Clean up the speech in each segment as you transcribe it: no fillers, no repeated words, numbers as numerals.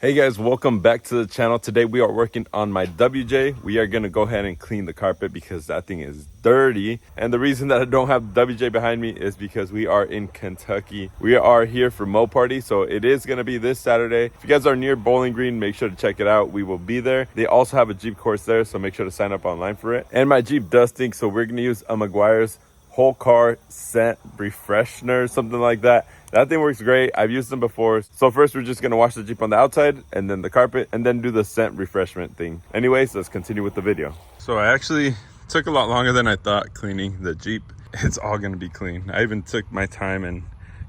Hey guys, welcome back to the channel. Today we are working on my WJ. We are going to go ahead and clean the carpet because that thing is dirty. And the reason that I don't have WJ behind me is because we are in Kentucky. We are here for Mo Party, so it is going to be this Saturday. If you guys are near Bowling Green, make sure to check it out. We will be there. They also have a Jeep course there, so make sure to sign up online for it. And my Jeep does stink, so we're going to use a McGuire's whole car scent refreshener, something like that. That thing works great. I've used them before. So first we're just gonna wash the Jeep on the outside and then the carpet and then do the scent refreshment thing. Anyways, let's continue with the video. So I actually took a lot longer than I thought cleaning the Jeep. It's all gonna be clean. I even took my time and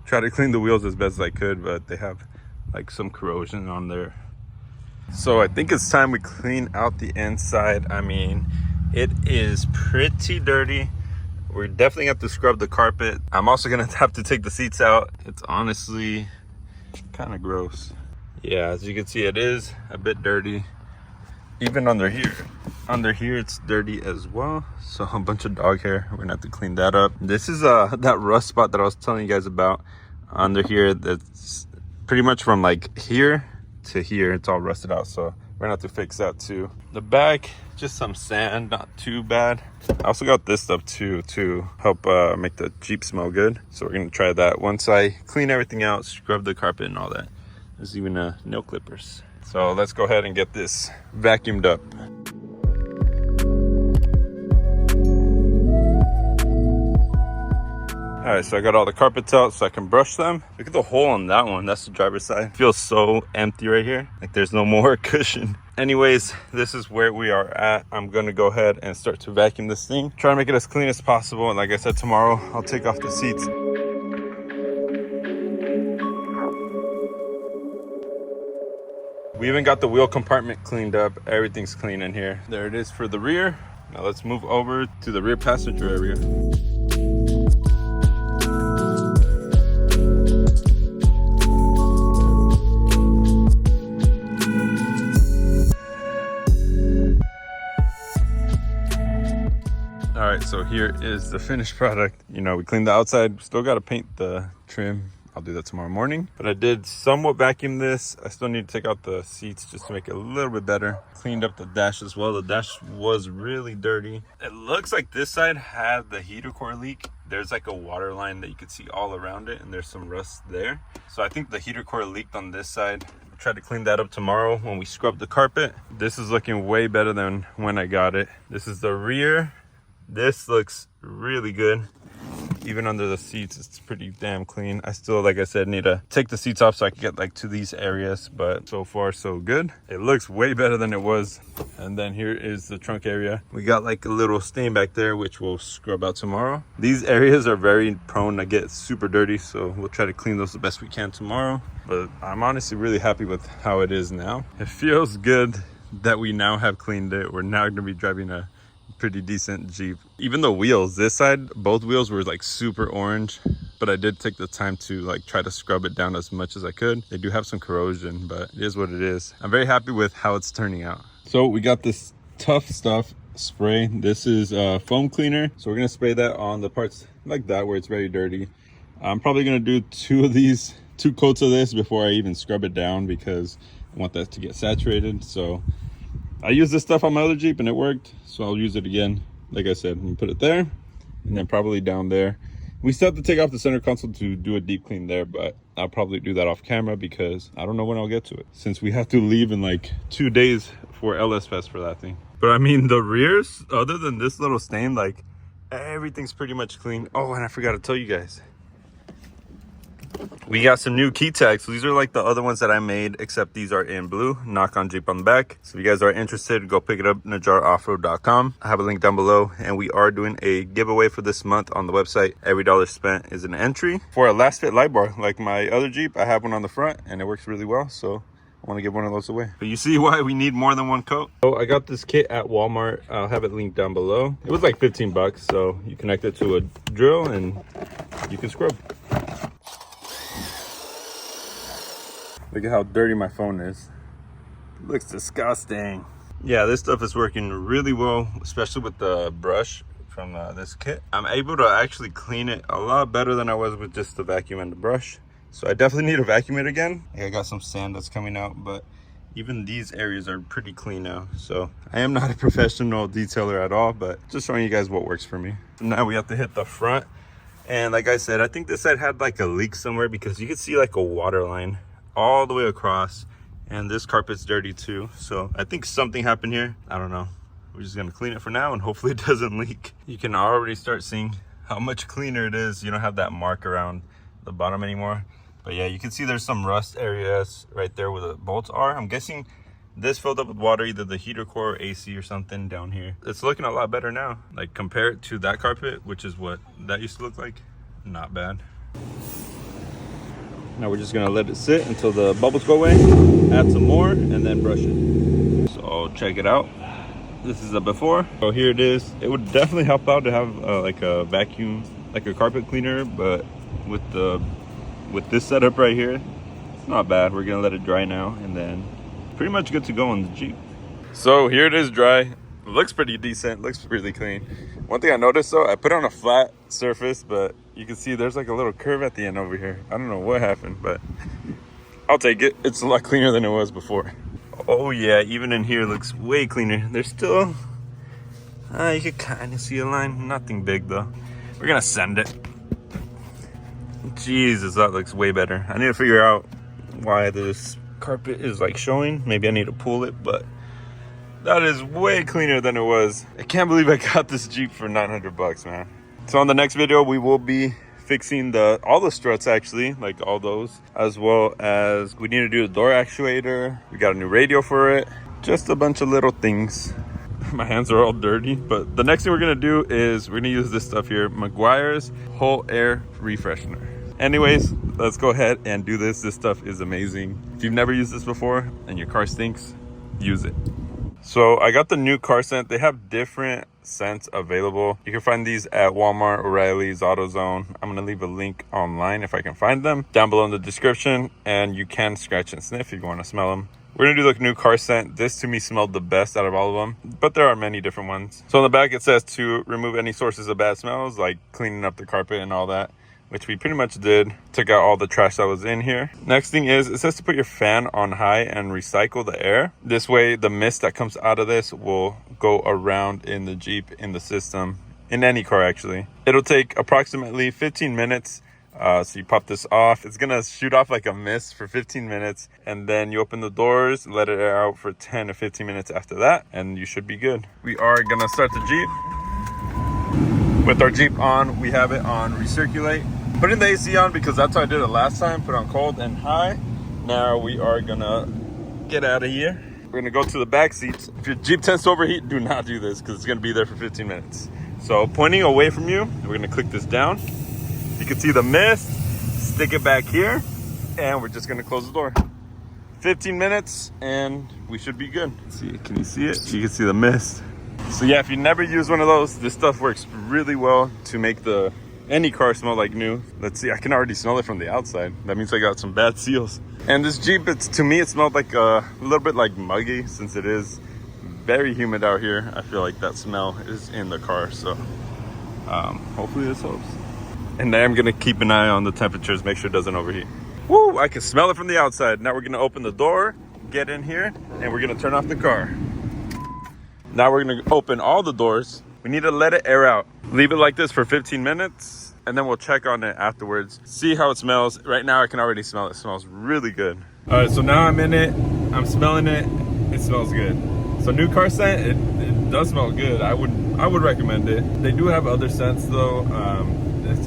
tried to clean the wheels as best as I could, but they have like some corrosion on there. So I think it's time we clean out the inside. I mean, it is pretty dirty. We're definitely have to scrub the carpet. I'm also gonna have to take the seats out. It's honestly kind of gross. Yeah, as you can see, it is a bit dirty. Even under here it's dirty as well. So a bunch of dog hair. We're gonna have to clean that up. This is that rust spot that I was telling you guys about under here. That's pretty much from like here to here. It's all rusted out. So we're gonna have to fix that too. The back, just some sand, not too bad. I also got this stuff too to help make the Jeep smell good. So we're gonna try that once I clean everything out, scrub the carpet and all that. There's even nail clippers. So let's go ahead and get this vacuumed up. All right, so I got all the carpets out so I can brush them. Look at the hole on that one. That's the driver's side. It feels so empty right here. Like there's no more cushion. Anyways, this is where we are at. I'm gonna go ahead and start to vacuum this thing. Try to make it as clean as possible. And like I said, tomorrow I'll take off the seats. We even got the wheel compartment cleaned up. Everything's clean in here. There it is for the rear. Now let's move over to the rear passenger area. All right, so here is the finished product. You know, we cleaned the outside, still got to paint the trim. I'll do that tomorrow morning. But I did somewhat vacuum this. I still need to take out the seats just to make it a little bit better. Cleaned up the dash as well. The dash was really dirty. It looks like this side had the heater core leak. There's like a water line that you could see all around it, and there's some rust there. So I think the heater core leaked on this side. I'll try to clean that up tomorrow when we scrub the carpet. This is looking way better than when I got it. This is the rear. This looks really good. Even under the seats, it's pretty damn clean. I still, like I said, need to take the seats off so I can get like to these areas, but so far so good. It looks way better than it was. And then here is the trunk area. We got like a little stain back there, which we'll scrub out tomorrow. These areas are very prone to get super dirty, so we'll try to clean those the best we can tomorrow. But I'm honestly really happy with how it is now. It feels good that we now have cleaned it. We're now gonna be driving a pretty decent Jeep. Even the wheels, this side, both wheels were like super orange, but I did take the time to like try to scrub it down as much as I could. They do have some corrosion, but it is what it is. I'm very happy with how it's turning out. So we got this Tough Stuff spray. This is a foam cleaner, so we're gonna spray that on the parts like that where it's very dirty. I'm probably gonna do two coats of this before I even scrub it down because I want that to get saturated. So I used this stuff on my other Jeep and it worked, so I'll use it again. Like I said, I'm gonna put it there and then probably down there. We still have to take off the center console to do a deep clean there, but I'll probably do that off camera because I don't know when I'll get to it, since we have to leave in like 2 days for LS Fest for that thing. But I mean, the rears, other than this little stain, like everything's pretty much clean. Oh, and I forgot to tell you guys, we got some new key tags. These are like the other ones that I made, except these are in blue. Knock on Jeep on the back. So if you guys are interested, go pick it up, NajarOffroad.com. I have a link down below, and we are doing a giveaway for this month on the website. Every dollar spent is an entry for a last fit light bar. Like my other Jeep, I have one on the front and it works really well, so I want to give one of those away. But you see why we need more than one coat. So I got this kit at Walmart. I'll have it linked down below. It was like 15 bucks, so you connect it to a drill and you can scrub. Look at how dirty my phone is. It looks disgusting. Yeah, this stuff is working really well, especially with the brush from this kit. I'm able to actually clean it a lot better than I was with just the vacuum and the brush. So I definitely need to vacuum it again. I got some sand that's coming out, but Even these areas are pretty clean now. So I am not a professional detailer at all, but just showing you guys what works for me. So now we have to hit the front. And like I said, I think this side had like a leak somewhere because you could see like a water line all the way across. And this carpet's dirty too. So I think something happened here. I don't know. We're just gonna clean it for now and hopefully it doesn't leak. You can already start seeing how much cleaner it is. You don't have that mark around the bottom anymore. But yeah, you can see there's some rust areas right there where the bolts are. I'm guessing this filled up with water, either the heater core or AC or something down here. It's looking a lot better now. Like compare it to that carpet, which is what that used to look like. Not bad. Now we're just gonna let it sit until the bubbles go away, add some more, and then brush it. So check it out. This is the before. So here it is. It would definitely help out to have like a vacuum, like a carpet cleaner, but with this setup right here, it's not bad. We're gonna let it dry now and then pretty much good to go on the Jeep. So here it is dry. It looks pretty decent, looks really clean. One thing I noticed though, I put it on a flat surface, but you can see there's like a little curve at the end over here. I don't know what happened, but I'll take it. It's a lot cleaner than it was before. Oh yeah, even in here looks way cleaner. There's still, you can kind of see a line, nothing big though. We're gonna sand it. Jesus, that looks way better. I need to figure out why this carpet is like showing. Maybe I need to pull it, but that is way cleaner than it was. I can't believe I got this Jeep for 900 bucks, man. So on the next video, we will be fixing all the struts actually, like all those, as well as we need to do the door actuator. We got a new radio for it. Just a bunch of little things. My hands are all dirty, but the next thing we're gonna do is we're gonna use this stuff here, Meguiar's Whole Air Refreshener. Anyways, let's go ahead and do this. This stuff is amazing. If you've never used this before and your car stinks, use it. So I got the new car scent. They have different scents available. You can find these at Walmart, O'Reilly's, AutoZone. I'm gonna leave a link online if I can find them down below in the description, and you can scratch and sniff if you want to smell them. We're gonna do the new car scent. This to me smelled the best out of all of them, but there are many different ones. So on the back it says to remove any sources of bad smells, like cleaning up the carpet and all that, which we pretty much did. Took out all the trash that was in here. Next thing is, it says to put your fan on high and recycle the air. This way the mist that comes out of this will go around in the Jeep, in the system, in any car actually. It'll take approximately 15 minutes. So you pop this off. It's gonna shoot off like a mist for 15 minutes, and then you open the doors, let it air out for 10 to 15 minutes after that, and you should be good. We are gonna start the Jeep. With our Jeep on, we have it on recirculate. Putting the AC on because that's how I did it last time. Put on cold and high. Now we are gonna get out of here. We're gonna go to the back seats. If your Jeep tends to overheat, do not do this because it's gonna be there for 15 minutes. So pointing away from you, we're gonna click this down. You can see the mist, stick it back here, and we're just gonna close the door. 15 minutes and we should be good. Let's see, can you see it? You can see the mist. So yeah, if you never use one of those, this stuff works really well to make any car smell like new. Let's see, I can already smell it from the outside. That means I got some bad seals. And this Jeep, to me, it smelled like a little bit like muggy, since it is very humid out here. I feel like that smell is in the car, so hopefully this helps. And I am gonna keep an eye on the temperatures, make sure it doesn't overheat. Woo, I can smell it from the outside. Now we're gonna open the door, get in here, and we're gonna turn off the car. Now we're gonna open all the doors. We need to let it air out. Leave it like this for 15 minutes, and then we'll check on it afterwards. See how it smells. Right now I can already smell it. It smells really good. All right, so now I'm in it. I'm smelling it. It smells good. So new car scent, it does smell good. I would recommend it. They do have other scents though.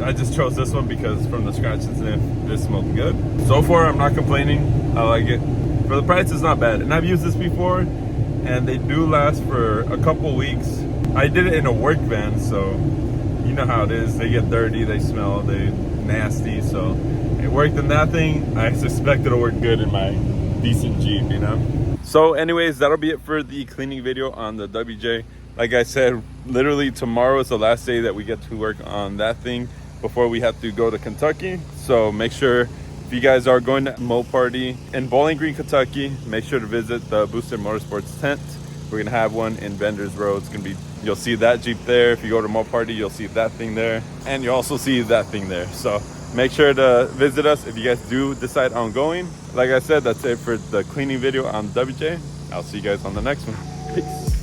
I just chose this one because from the scratch and sniff, this smelled good. So far, I'm not complaining. I like it. For the price, it's not bad. And I've used this before, and they do last for a couple weeks. I did it in a work van, so you know how it is. They get dirty, they smell, they nasty. So it worked in that thing. I suspect it'll work good in my decent Jeep, you know? So anyways, that'll be it for the cleaning video on the WJ. Like I said, literally tomorrow is the last day that we get to work on that thing before we have to go to Kentucky. So make sure, if you guys are going to Mo Party in Bowling Green, Kentucky, make sure to visit the Boosted Motorsports tent. We're gonna have one in Vendors Row. It's gonna be, you'll see that Jeep there. If you go to Mo Party, you'll see that thing there, and you'll also see that thing there. So Make sure to visit us if you guys do decide on going. Like I said, that's it for the cleaning video on WJ. I'll see you guys on the next one. Peace.